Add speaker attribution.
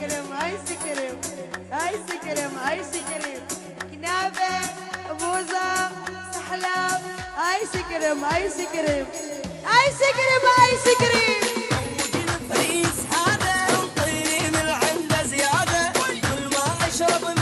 Speaker 1: كريم ايس كريم ايس كريم ايس كريم كنافه بوزه سحلب ايس كريم ايس كريم ايس كريم ايس كريم
Speaker 2: الفريس هذا طيري من عنده زياده كل ما اشرب